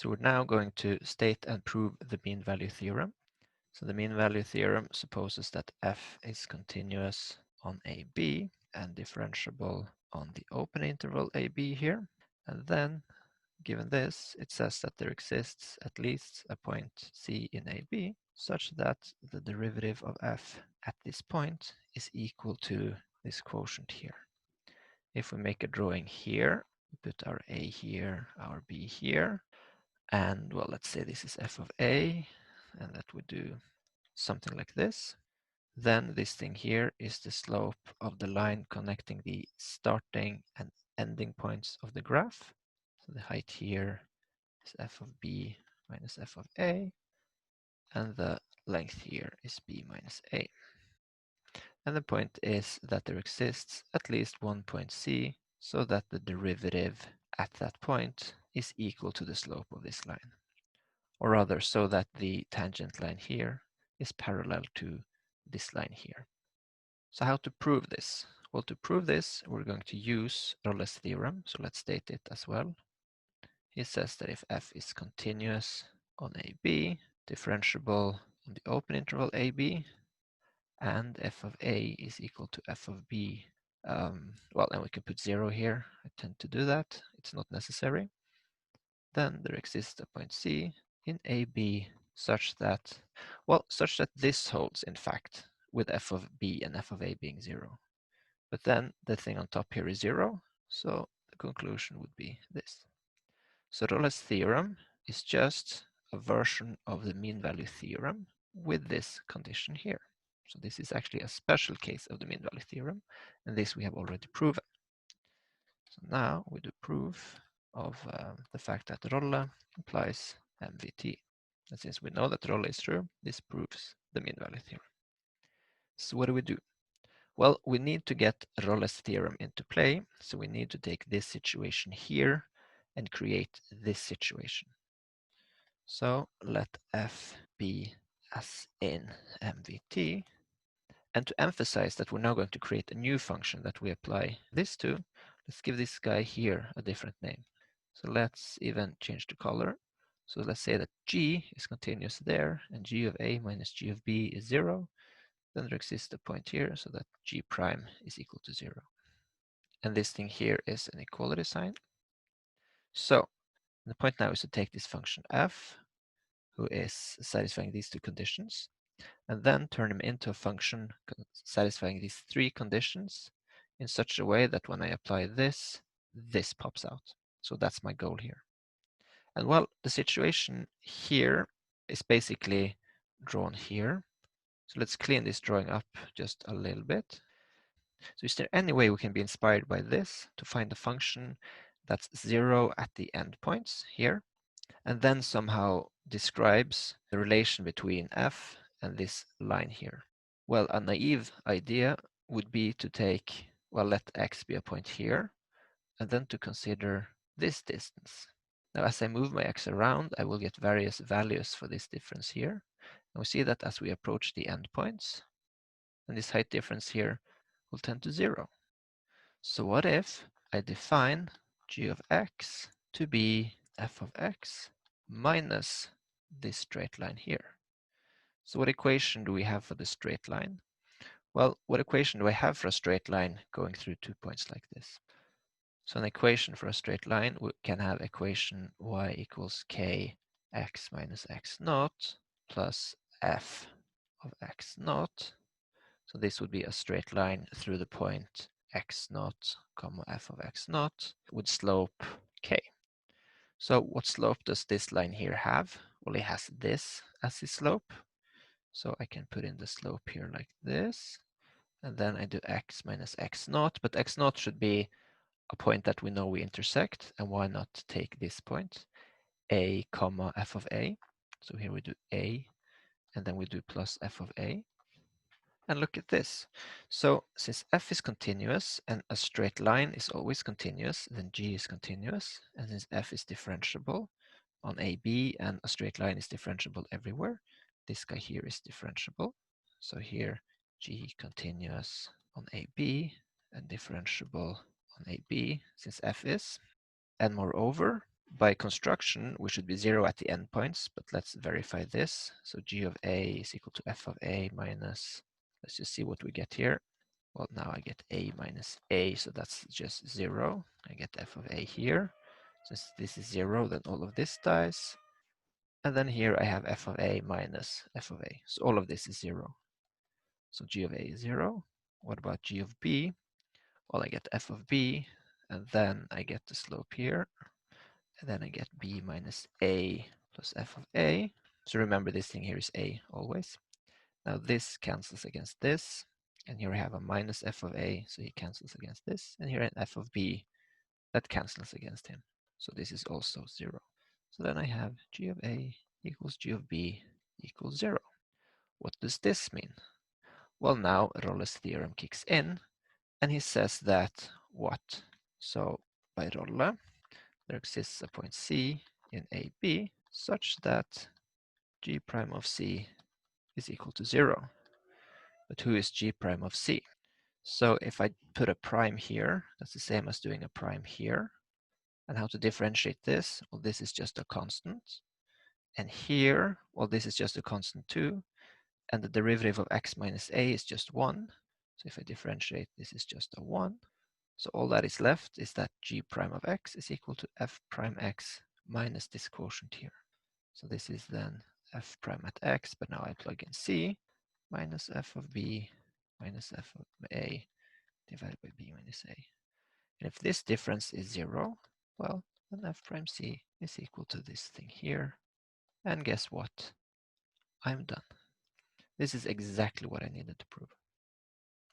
So we're now going to state and prove the mean value theorem. So the mean value theorem supposes that f is continuous on AB and differentiable on the open interval AB here. And then, given this, it says that there exists at least a point C in AB such that the derivative of f at this point is equal to this quotient here. If we make a drawing here, we put our A here, our B here, and well, let's say this is f of A, and that would do something like this. Then this thing here is the slope of the line connecting the starting and ending points of the graph. So the height here is f of B minus f of A, and the length here is B minus A. And the point is that there exists at least one point C, so that the derivative at that point is equal to the slope of this line. Or rather, so that the tangent line here is parallel to this line here. So how to prove this? Well, to prove this, we're going to use Rolle's theorem. So let's state it as well. He says that if f is continuous on AB, differentiable on the open interval AB, and f of A is equal to f of B. Well, and we can put 0 here. I tend to do that. It's not necessary. Then there exists a point C in AB such that, well, such that this holds, in fact, with f of B and f of A being 0. But then the thing on top here is 0, so the conclusion would be this. So Rolle's theorem is just a version of the mean value theorem with this condition here. So this is actually a special case of the mean value theorem, and this we have already proven. So now we do proof of the fact that Rolle implies MVT. And since we know that Rolle is true, this proves the mean value theorem. So what do we do? Well, we need to get Rolle's theorem into play, so we need to take this situation here and create this situation. So let f be as in MVT. And to emphasize that we're now going to create a new function that we apply this to, let's give this guy here a different name. So let's even change the color. So let's say that g is continuous there, and g of a minus g of b is 0. Then there exists a point here, so that g prime is equal to 0. And this thing here is an equality sign. So the point now is to take this function f, who is satisfying these two conditions, and then turn him into a function satisfying these three conditions in such a way that when I apply this, this pops out. So that's my goal here. And well, the situation here is basically drawn here. So let's clean this drawing up just a little bit. So is there any way we can be inspired by this to find a function that's 0 at the endpoints here, and then somehow describes the relation between f and this line here? Well, a naive idea would be to take, well, let x be a point here, and then to consider this distance. Now, as I move my x around, I will get various values for this difference here. And we see that as we approach the endpoints, and this height difference here will tend to 0. So what if I define g of x to be f of x minus this straight line here? So what equation do we have for the straight line? Well, what equation do I have for a straight line going through 2 points like this? So an equation for a straight line, we can have equation y equals k x minus x naught plus f of x naught. So this would be a straight line through the point x naught comma f of x naught with slope k. So what slope does this line here have? Well, it has this as its slope. So I can put in the slope here like this. And then I do x minus x naught, but x naught should be a point that we know we intersect. And why not take this point, a comma f of a? So here we do a, and then we do plus f of a. And look at this. So since f is continuous and a straight line is always continuous, then g is continuous. And since f is differentiable on AB and a straight line is differentiable everywhere, this guy here is differentiable. So here g continuous on AB and differentiable on AB since f is. And moreover, by construction, we should be 0 at the endpoints, but let's verify this. So g of a is equal to f of a minus, let's just see what we get here. Well, now I get a minus a, so that's just 0. I get f of a here. Since this is 0, then all of this dies. And then here I have f of a minus f of a. So all of this is 0. So g of a is 0. What about g of b? Well, I get f of b, and then I get the slope here. And then I get b minus a plus f of a. So remember, this thing here is a always. Now this cancels against this. And here I have a minus f of a, so he cancels against this. And here an f of b, that cancels against him. So this is also 0. So then I have g of a equals g of b equals 0. What does this mean? Well, now Rolle's theorem kicks in, and he says that what? So by Rolle, there exists a point C in AB such that g prime of C is equal to 0. But who is g prime of C? So if I put a prime here, that's the same as doing a prime here. And how to differentiate this? Well, this is just a constant. And here, well, this is just a constant too. And the derivative of x minus a is just 1. So if I differentiate, this is just a 1. So all that is left is that g prime of x is equal to f prime x minus this quotient here. So this is then f prime at x, but now I plug in c, minus f of b minus f of a divided by b minus a. And if this difference is 0, well, then f prime c is equal to this thing here. And guess what? I'm done. This is exactly what I needed to prove.